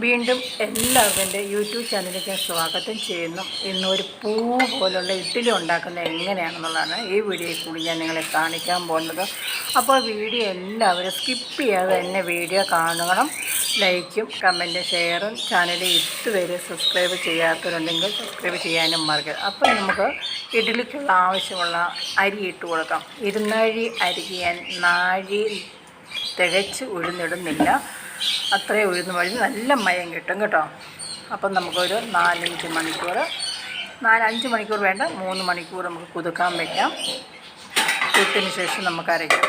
വീണ്ടും എല്ലാവർക്കും എൻ്റെ യൂട്യൂബ് ചാനലിലേക്ക് സ്വാഗതം ചെയ്യുന്നു. ഇന്നൊരു പൂ പോലുള്ള ഇഡ്ഡലി ഉണ്ടാക്കുന്നത് എങ്ങനെയാണെന്നുള്ളതാണ് ഈ വീഡിയോയിൽ കൂടി ഞാൻ നിങ്ങളെ കാണിക്കാൻ പോകുന്നത്. അപ്പോൾ വീഡിയോ എല്ലാവരും സ്കിപ്പ് ചെയ്യാതെ തന്നെ വീഡിയോ കാണണം. ലൈക്കും കമൻറ്റും ഷെയറും ചാനലിൽ ഇതുവരെ സബ്സ്ക്രൈബ് ചെയ്യാത്തവരുണ്ടെങ്കിൽ സബ്സ്ക്രൈബ് ചെയ്യാനും മറക്കരുത്. അപ്പോൾ നമുക്ക് ഇഡ്ഡലിക്കുള്ള ആവശ്യമുള്ള അരി ഇട്ട് കൊടുക്കാം. 2 അരിക്ക് ഞാൻ 4 തികച്ച് ഉഴുന്നിടുന്നില്ല. അത്രയും ഉഴുന്ന് വഴി നല്ല മയം കിട്ടും കേട്ടോ. അപ്പം നമുക്കൊരു 4-5 മണിക്കൂർ 5 മണിക്കൂർ വേണ്ട 3 മണിക്കൂർ നമുക്ക് കുതുക്കാൻ വയ്ക്കാം. കുതിന് ശേഷം നമുക്ക് അരയ്ക്കാം.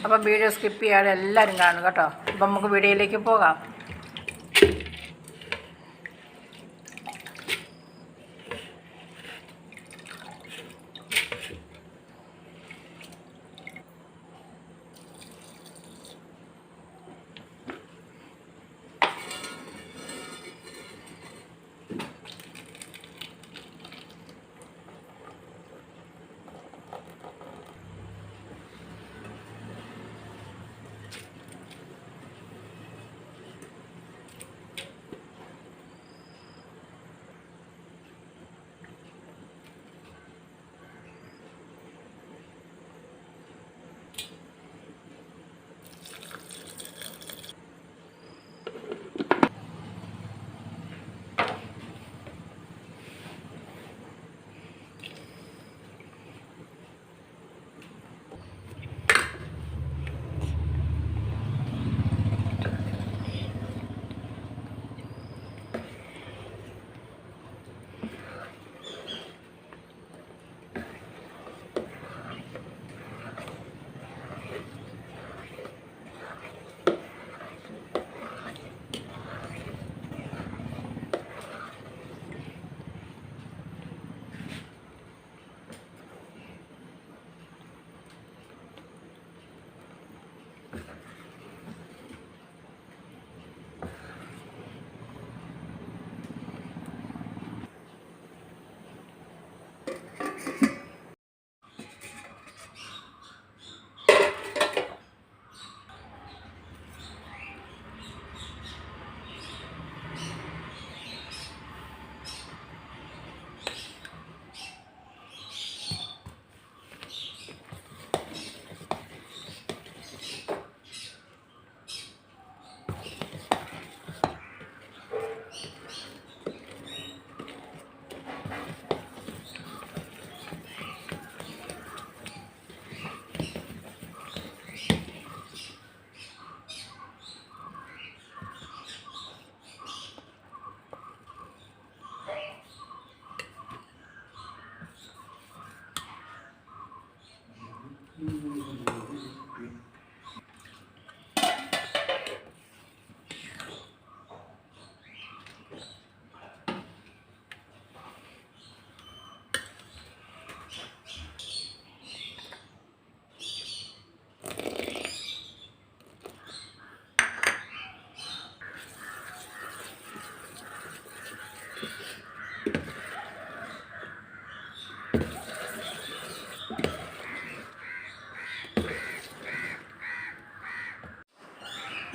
അപ്പം വീഡിയോ സ്കിപ്പ് ചെയ്യാതെ എല്ലാവരും കാണും കേട്ടോ. അപ്പം നമുക്ക് വീഡിയോയിലേക്ക് പോകാം.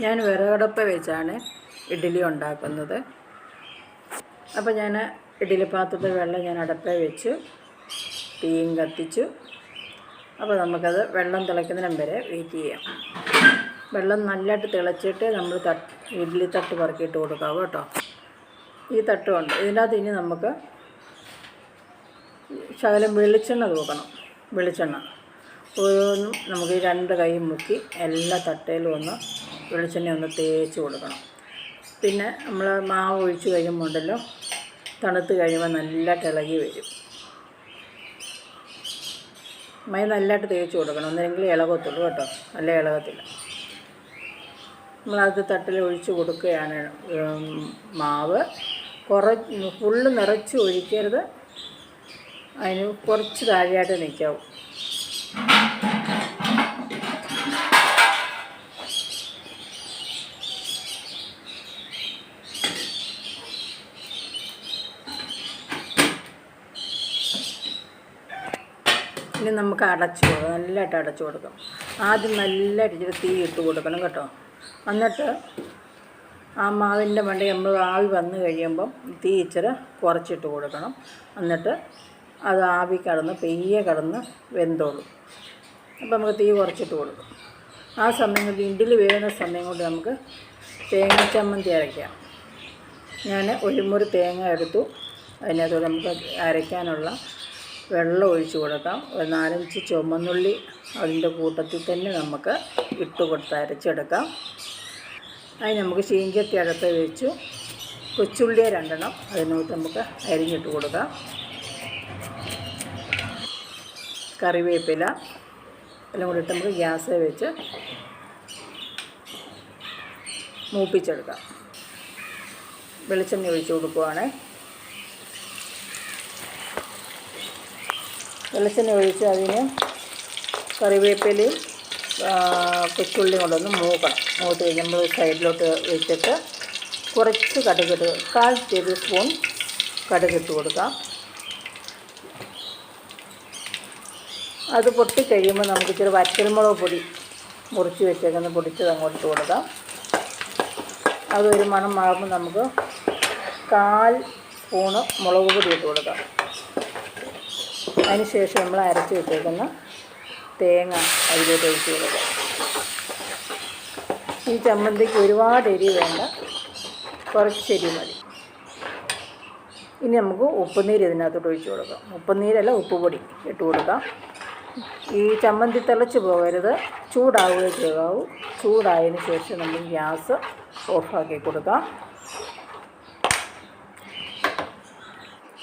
ഞാൻ വിറകടുപ്പ് വെച്ചാണ് ഇഡ്ഡലി ഉണ്ടാക്കുന്നത്. അപ്പോൾ ഞാൻ ഇഡ്ഡലി പാത്രത്തിൽ വെള്ളം ഞാൻ അടുപ്പിൽ വെച്ച് തീയും കത്തിച്ചു. അപ്പോൾ നമുക്കത് വെള്ളം തിളയ്ക്കുന്നതിനും വരെ വെയിറ്റ് ചെയ്യാം. വെള്ളം നല്ലതായിട്ട് തിളച്ചിട്ട് നമ്മൾ ഇഡ്ഡലി തട്ട് പറക്കിയിട്ട് കൊടുക്കാവൂ കേട്ടോ. ഈ തട്ടുമുണ്ട്. ഇതിനകത്ത് ഇനി നമുക്ക് ശകലം വെളിച്ചെണ്ണ തൂക്കണം. വെളിച്ചെണ്ണ ഓരോന്നും നമുക്ക് ഈ 2 കൈ മുക്കി എല്ലാ തട്ടയിലും ഒന്ന് വെളിച്ചെണ്ണ ഒന്ന് തേച്ച് കൊടുക്കണം. പിന്നെ നമ്മൾ മാവ് ഒഴിച്ച് കഴിയുമ്പോൾ ഉണ്ടല്ലോ, തണുത്ത് കഴിയുമ്പോൾ നല്ലതായിട്ട് ഇളകി വരും. മൈ നല്ലതായിട്ട് തേച്ച് കൊടുക്കണം. ഒന്നെങ്കിൽ ഇളകത്തുള്ളൂ കേട്ടോ, അല്ല ഇളകത്തില്ല. നമ്മളത് തട്ടിൽ ഒഴിച്ച് കൊടുക്കുകയാണ്. മാവ് ഫുള്ള് നിറച്ച് ഒഴിക്കരുത്. അതിന് കുറച്ച് താഴെയായിട്ട് നിൽക്കാവും. ഇനി നമുക്ക് അടച്ചു കൊടുക്കാം. നല്ലതായിട്ട് അടച്ചു കൊടുക്കാം. ആദ്യം നല്ലതായിട്ട് തീ ഇട്ട് കൊടുക്കണം കേട്ടോ. എന്നിട്ട് ആ മാവിൻ്റെ മണ്ടയിൽ നമ്മൾ ആവി വന്നു കഴിയുമ്പം തീ ഇച്ചിരി കുറച്ചിട്ട് കൊടുക്കണം. എന്നിട്ട് അത് ആവി കടന്ന് പെയ്യെ കടന്ന് വെന്തോളും. അപ്പോൾ നമുക്ക് തീ കുറച്ചിട്ട് കൊടുക്കും. ആ സമയം കൊണ്ട് ഇഡ്ഡലി വേകുന്ന സമയം കൊണ്ട് നമുക്ക് തേങ്ങ ചമ്മന്തി അരയ്ക്കാം. ഞാൻ ഒരു മുറി തേങ്ങ എടുത്തു. അതിനകത്തോടെ നമുക്ക് അരയ്ക്കാനുള്ള വെള്ളം ഒഴിച്ച് കൊടുക്കാം. ഒരു 4-5 ചുമന്നുള്ളി അതിൻ്റെ കൂട്ടത്തിൽ തന്നെ നമുക്ക് ഇട്ട് കൊടുത്ത് അരച്ചെടുക്കാം. അതിന് നമുക്ക് ചീഞ്ചട്ടി അടുത്ത് വെച്ചു കൊച്ചുള്ളിയെ 2 അതിനകത്ത് നമുക്ക് അരിഞ്ഞിട്ട് കൊടുക്കാം. കറിവേപ്പില എല്ലാം കൂടി ഇട്ട് നമുക്ക് ഗ്യാസ് വെച്ച് മൂപ്പിച്ചെടുക്കാം. വെളിച്ചെണ്ണ ഒഴിച്ച് കൊടുക്കുവാണേ. വെളിച്ചെണ്ണ ഒഴിച്ച് അതിന് കറിവേപ്പിലയും കൊച്ചുള്ളിയും കൊണ്ടൊന്ന് മൂക്കണം. മൂത്ത് കഴിഞ്ഞ് നമ്മൾ സൈഡിലോട്ട് വെച്ചിട്ട് കുറച്ച് കടുകിട്ട് 1/4 ടേബിൾ സ്പൂൺ കടുകിട്ട് കൊടുക്കാം. അത് പൊട്ടിക്കഴിയുമ്പോൾ നമുക്ക് ഇച്ചിരി വറ്റൽമുളക് പൊടി മുറിച്ച് വെച്ചേക്കുന്ന പൊടിച്ചത് അങ്ങോട്ട് ഇട്ട് കൊടുക്കാം. അതൊരു മണം മാറുമ്പോൾ നമുക്ക് 1/4 സ്പൂണ് മുളക് പൊടി ഇട്ട് കൊടുക്കാം. അതിന് ശേഷം നമ്മൾ അരച്ച് വെച്ചേക്കുന്ന തേങ്ങ അതിലോട്ട് ഒഴിച്ച് കൊടുക്കാം. ഈ ചമ്മന്തിക്ക് ഒരുപാട് എരി വേണ്ട, കുറച്ച് എരി മതി. ഇനി നമുക്ക് ഉപ്പുനീര് ഇതിനകത്തോട്ട് ഒഴിച്ച് കൊടുക്കാം. ഉപ്പുനീരല്ല, ഉപ്പുപൊടി ഇട്ട് കൊടുക്കാം. ഈ ചമ്മന്തി തിളച്ച് പോകരുത്, ചൂടാവുകയും ചെയ്യാവൂ. ചൂടായതിന് ശേഷം നമ്മൾ ഗ്യാസ് ഓഫാക്കി കൊടുക്കാം.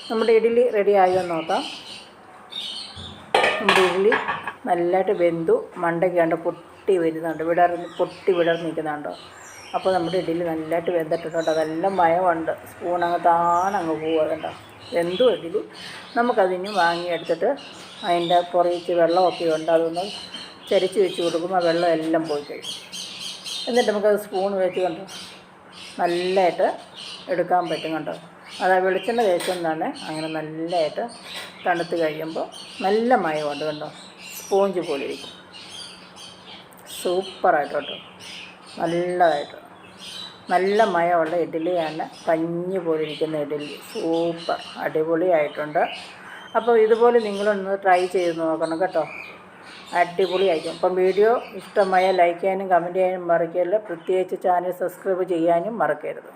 നമ്മുടെ ഇഡ്ഡലി റെഡിയായോ എന്ന് നോക്കാം. നമ്മുടെ ഇഡ്ഡലി നല്ലതായിട്ട് വെന്തു മണ്ടയ്ക്ക് കണ്ട് പൊട്ടി വരുന്നുണ്ട്, പൊട്ടി വിടർന്നിരിക്കുന്നുണ്ടോ. അപ്പോൾ നമ്മുടെ ഇഡ്ഡലി നല്ലതായിട്ട് വെന്തിട്ടുണ്ട്. അതെല്ലാം മയമുണ്ട്, സ്പൂൺ അങ്ങ് താണങ്ങ് പോവുക. വെന്തു ഇഡ്ഡലി. നമുക്കതിന് വാങ്ങിയെടുത്തിട്ട് അതിൻ്റെ പുറത്ത് വെള്ളമൊക്കെ ഉണ്ട്, അതൊന്ന് ചരിച്ച് വെച്ച് കൊടുക്കുമ്പോൾ ആ വെള്ളം എല്ലാം പോയി കഴിയും. എന്നിട്ട് നമുക്കത് സ്പൂൺ വെച്ച് കണ്ടോ നല്ലതായിട്ട് എടുക്കാൻ പറ്റും കണ്ടോ. അത് വെളിച്ചെണ്ണ തേച്ചെന്നാണ് അങ്ങനെ നല്ലതായിട്ട് തണുത്ത് കഴിയുമ്പോൾ നല്ല മയമുണ്ട് കണ്ടോ, സ്പോഞ്ച് പോലെ ഇരിക്കും. സൂപ്പറായിട്ട് കേട്ടോ, നല്ലതായിട്ട് നല്ല മയമുള്ള ഇഡ്ഡലിയാണ്. പഞ്ഞി പോലെ ഇരിക്കുന്ന ഇഡ്ഡലി സൂപ്പർ അടിപൊളിയായിട്ടുണ്ട്. അപ്പോൾ ഇതുപോലെ നിങ്ങളൊന്ന് ട്രൈ ചെയ്ത് നോക്കണം കേട്ടോ, അടിപൊളിയായിരിക്കും. അപ്പം വീഡിയോ ഇഷ്ടമായ ലൈക്ക് ചെയ്യാനും കമൻറ്റ് ചെയ്യാനും മറക്കരുത്. പ്രത്യേകിച്ച് ചാനൽ സബ്സ്ക്രൈബ് ചെയ്യാനും മറക്കരുത്.